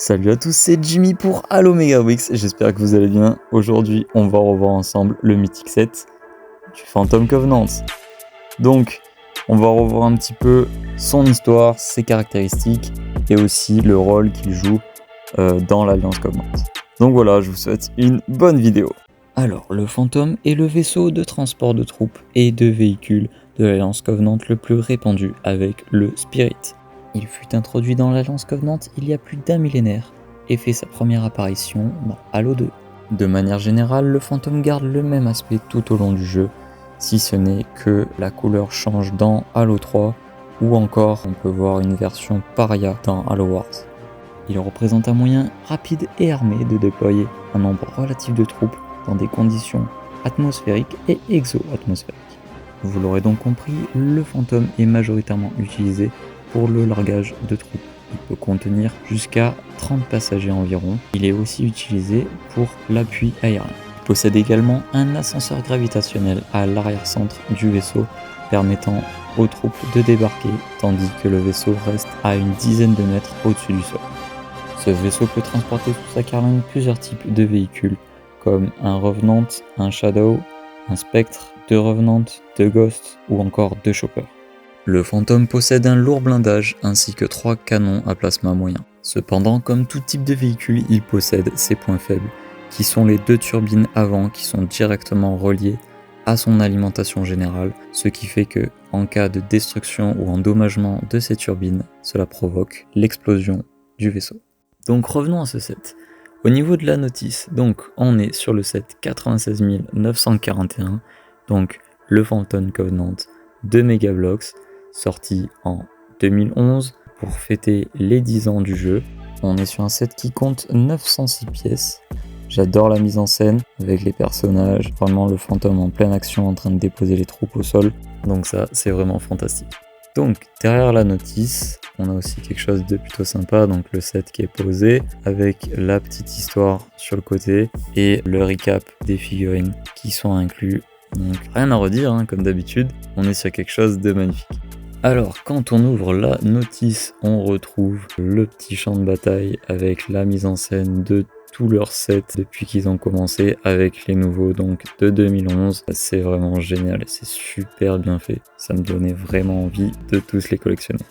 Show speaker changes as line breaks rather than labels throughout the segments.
Salut à tous, c'est Jimmy pour Halo Megabricks, j'espère que vous allez bien. Aujourd'hui, on va revoir ensemble le mythique set du Phantom Covenant. Donc, on va revoir un petit peu son histoire, ses caractéristiques et aussi le rôle qu'il joue dans l'Alliance Covenant. Donc voilà, je vous souhaite une bonne vidéo. Alors, le Phantom est le vaisseau de transport de troupes et de véhicules de l'Alliance Covenant le plus répandu avec le Spirit. Il fut introduit dans l'Alliance Covenant il y a plus d'un millénaire et fait sa première apparition dans Halo 2. De manière générale, le Phantom garde le même aspect tout au long du jeu, si ce n'est que la couleur change dans Halo 3 ou encore on peut voir une version paria dans Halo Wars. Il représente un moyen rapide et armé de déployer un nombre relatif de troupes dans des conditions atmosphériques et exo-atmosphériques. Vous l'aurez donc compris, le Phantom est majoritairement utilisé pour le largage de troupes. Il peut contenir jusqu'à 30 passagers environ. Il est aussi utilisé pour l'appui aérien. Il possède également un ascenseur gravitationnel à l'arrière-centre du vaisseau permettant aux troupes de débarquer tandis que le vaisseau reste à une dizaine de mètres au-dessus du sol. Ce vaisseau peut transporter sous sa carlingue plusieurs types de véhicules comme un Revenant, un Shadow, un Spectre, 2 Revenants, 2 Ghosts ou encore 2 Choppers. Le Phantom possède un lourd blindage ainsi que 3 canons à plasma moyen. Cependant, comme tout type de véhicule, il possède ses points faibles, qui sont les 2 turbines avant qui sont directement reliées à son alimentation générale, ce qui fait que, en cas de destruction ou endommagement de ces turbines, cela provoque l'explosion du vaisseau. Donc revenons à ce set. Au niveau de la notice, donc on est sur le set 96 941, donc le Phantom Covenant de Megablox, sorti en 2011 pour fêter les 10 ans du jeu. On est sur un set qui compte 906 pièces. J'adore la mise en scène avec les personnages, vraiment le fantôme en pleine action en train de déposer les troupes au sol. Donc ça, c'est vraiment fantastique. Donc derrière la notice, on a aussi quelque chose de plutôt sympa, donc le set qui est posé avec la petite histoire sur le côté et le recap des figurines qui sont inclus. Donc rien à redire, hein, comme d'habitude, on est sur quelque chose de magnifique. Alors, quand on ouvre la notice, on retrouve le petit champ de bataille avec la mise en scène de tous leurs sets depuis qu'ils ont commencé avec les nouveaux donc de 2011. C'est vraiment génial, c'est super bien fait. Ça me donnait vraiment envie de tous les collectionner.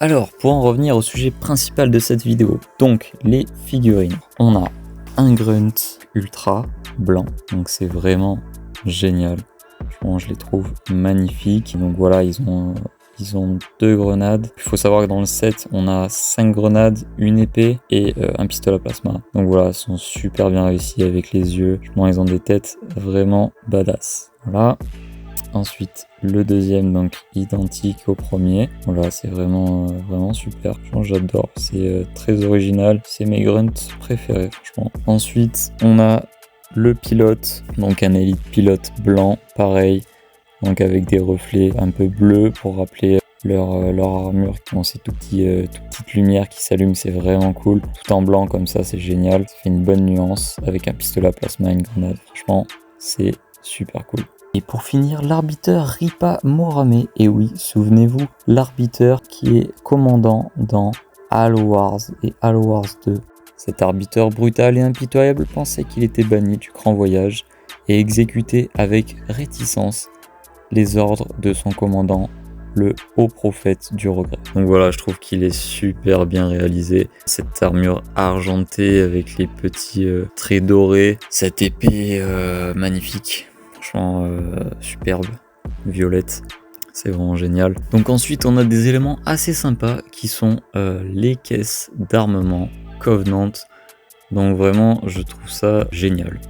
Alors, pour en revenir au sujet principal de cette vidéo, donc les figurines. On a un Grunt Ultra blanc, donc c'est vraiment génial. Je les trouve magnifiques. Donc voilà, ils ont 2 grenades. Il faut savoir que dans le set, on a 5 grenades, une épée et un pistolet à plasma. Donc voilà, ils sont super bien réussis avec les yeux. Ils ont des têtes vraiment badass. Voilà. Ensuite, le deuxième, donc identique au premier. Voilà, c'est vraiment super. J'adore. C'est très original. C'est mes grunts préférés, franchement. Ensuite, on a le pilote, donc un élite pilote blanc, pareil, donc avec des reflets un peu bleus pour rappeler leur armure qui ont ces toutes petites lumières qui s'allument, c'est vraiment cool. Tout en blanc comme ça, c'est génial, ça fait une bonne nuance avec un pistolet à plasma et une grenade. Franchement, c'est super cool. Et pour finir, l'arbiteur Ripa Morame, et oui, souvenez-vous, l'arbiteur qui est commandant dans Halo Wars et Halo Wars 2. Cet arbiteur brutal et impitoyable pensait qu'il était banni du grand voyage et exécutait avec réticence les ordres de son commandant, le haut prophète du regret. Donc voilà, je trouve qu'il est super bien réalisé. Cette armure argentée avec les petits traits dorés, cette épée magnifique, franchement superbe, violette. C'est vraiment génial. Donc ensuite, on a des éléments assez sympas qui sont les caisses d'armement Covenant. Donc vraiment, je trouve ça génial.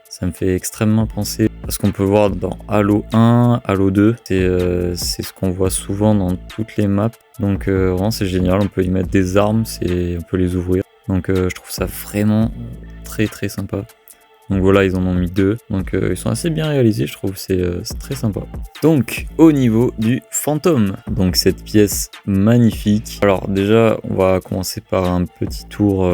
Ça me fait extrêmement penser à ce qu'on peut voir dans Halo 1, Halo 2. C'est ce qu'on voit souvent dans toutes les maps. Donc vraiment, c'est génial. On peut y mettre des armes, on peut les ouvrir. Donc je trouve ça vraiment très très sympa. Donc voilà, ils en ont mis 2, donc ils sont assez bien réalisés, je trouve, c'est très sympa. Donc, au niveau du Phantom, donc cette pièce magnifique. Alors déjà, on va commencer par un petit tour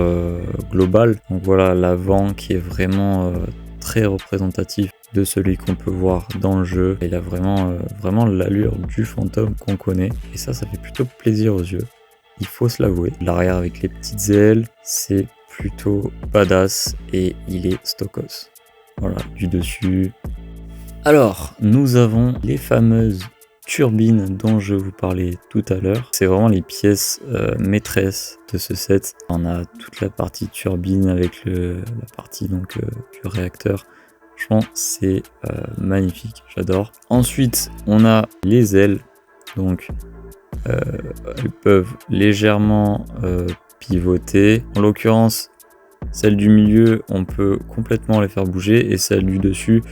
global. Donc voilà, l'avant qui est vraiment très représentatif de celui qu'on peut voir dans le jeu. Il a vraiment l'allure du Phantom qu'on connaît, et ça fait plutôt plaisir aux yeux. Il faut se l'avouer. L'arrière avec les petites ailes, c'est plutôt badass et il est stockos. Voilà, du dessus. Alors, nous avons les fameuses turbines dont je vous parlais tout à l'heure. C'est vraiment les pièces maîtresses de ce set. On a toute la partie turbine avec la partie donc du réacteur. Franchement, c'est magnifique, j'adore. Ensuite, on a les ailes. Donc, elles peuvent légèrement pivoter. En l'occurrence, celle du milieu, on peut complètement les faire bouger et celle du dessus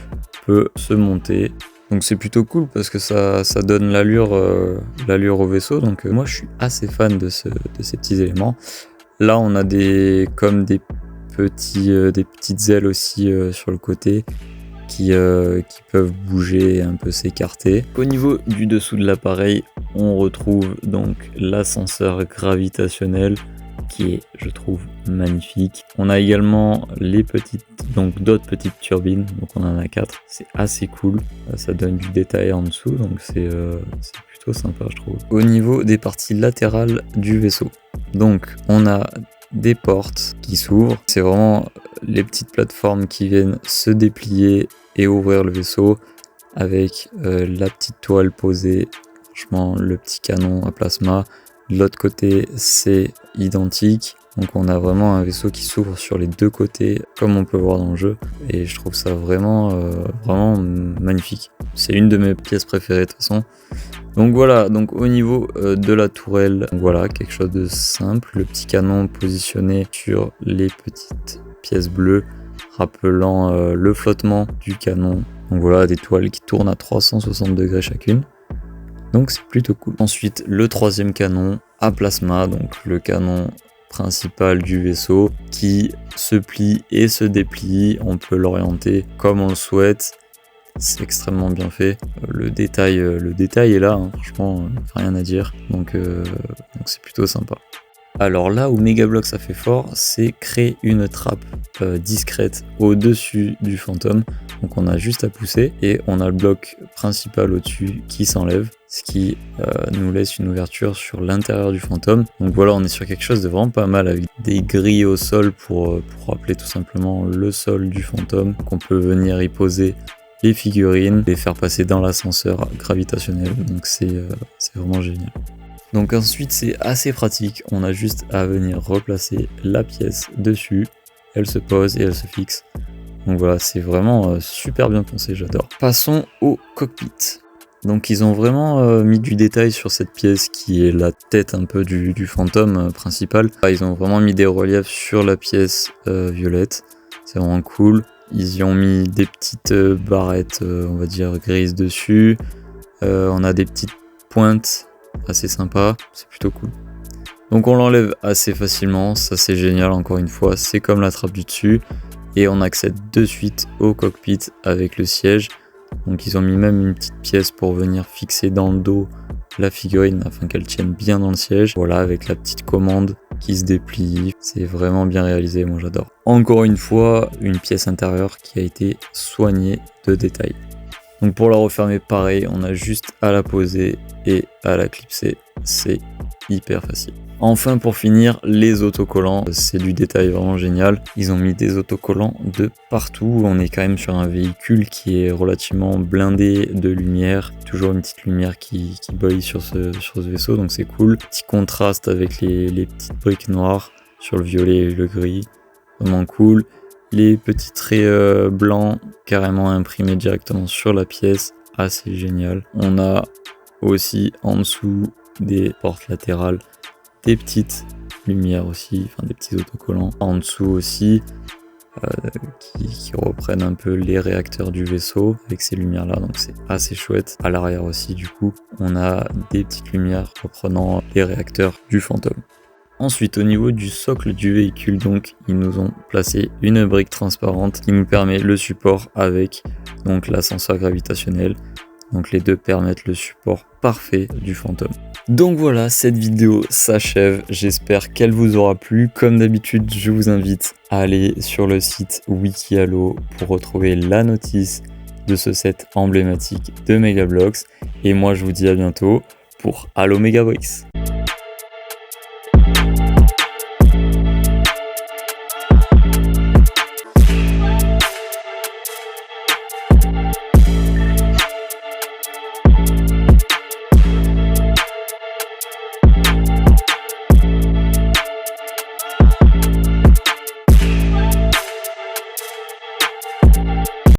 peut se monter. Donc c'est plutôt cool parce que ça donne l'allure au vaisseau. Donc moi je suis assez fan de ces petits éléments. Là on a comme des petites ailes aussi sur le côté qui peuvent bouger et un peu s'écarter. Au niveau du dessous de l'appareil, on retrouve donc l'ascenseur gravitationnel qui est, je trouve, magnifique. On a également d'autres petites turbines, donc on en a 4. C'est assez cool, ça donne du détail en dessous, donc c'est plutôt sympa, je trouve. Au niveau des parties latérales du vaisseau, donc on a des portes qui s'ouvrent. C'est vraiment les petites plateformes qui viennent se déplier et ouvrir le vaisseau avec la petite toile posée. Franchement, le petit canon à plasma. De l'autre côté, c'est identique. Donc on a vraiment un vaisseau qui s'ouvre sur les deux côtés, comme on peut voir dans le jeu. Et je trouve ça vraiment magnifique. C'est une de mes pièces préférées de toute façon. Donc voilà, donc au niveau de la tourelle, voilà, quelque chose de simple. Le petit canon positionné sur les petites pièces bleues, rappelant le flottement du canon. Donc voilà, des toiles qui tournent à 360 degrés chacune. Donc c'est plutôt cool. Ensuite, le troisième canon à plasma, donc le canon principal du vaisseau qui se plie et se déplie. On peut l'orienter comme on le souhaite. C'est extrêmement bien fait. Le détail est là, hein, franchement, rien à dire. Donc c'est plutôt sympa. Alors là où Megablox a fait fort, c'est créer une trappe discrète au-dessus du Phantom. Donc on a juste à pousser et on a le bloc principal au-dessus qui s'enlève, ce qui nous laisse une ouverture sur l'intérieur du Phantom. Donc voilà, on est sur quelque chose de vraiment pas mal avec des grilles au sol pour rappeler tout simplement le sol du Phantom. Donc on peut venir y poser les figurines, les faire passer dans l'ascenseur gravitationnel. Donc c'est vraiment génial. Donc ensuite c'est assez pratique, on a juste à venir replacer la pièce dessus, elle se pose et elle se fixe. Donc voilà, c'est vraiment super bien pensé, j'adore. Passons au cockpit. Donc ils ont vraiment mis du détail sur cette pièce qui est la tête un peu du Phantom principal. Ils ont vraiment mis des reliefs sur la pièce violette, c'est vraiment cool. Ils y ont mis des petites barrettes, on va dire grises dessus. On a des petites pointes assez sympa, c'est plutôt cool. Donc on l'enlève assez facilement, ça c'est génial encore une fois, c'est comme la trappe du dessus et on accède de suite au cockpit avec le siège. Donc ils ont mis même une petite pièce pour venir fixer dans le dos la figurine afin qu'elle tienne bien dans le siège. Voilà, avec la petite commande qui se déplie, c'est vraiment bien réalisé, moi j'adore. Encore une fois, une pièce intérieure qui a été soignée de détails. Donc pour la refermer pareil, on a juste à la poser et à la clipser, c'est hyper facile. Enfin pour finir, les autocollants, c'est du détail vraiment génial. Ils ont mis des autocollants de partout, on est quand même sur un véhicule qui est relativement blindé de lumière. Toujours une petite lumière qui brille sur ce vaisseau, donc c'est cool. Petit contraste avec les petites briques noires sur le violet et le gris, vraiment cool. Les petits traits blancs carrément imprimés directement sur la pièce, assez génial. On a aussi en dessous des portes latérales, des petites lumières aussi, enfin des petits autocollants. En dessous aussi, qui reprennent un peu les réacteurs du vaisseau avec ces lumières là, donc c'est assez chouette. À l'arrière aussi du coup, on a des petites lumières reprenant les réacteurs du Phantom. Ensuite, au niveau du socle du véhicule, donc, ils nous ont placé une brique transparente qui nous permet le support avec donc l'ascenseur gravitationnel. Donc les deux permettent le support parfait du Phantom. Donc voilà, cette vidéo s'achève. J'espère qu'elle vous aura plu. Comme d'habitude, je vous invite à aller sur le site Wikialo pour retrouver la notice de ce set emblématique de Megablox. Et moi, je vous dis à bientôt pour Halo Megabricks.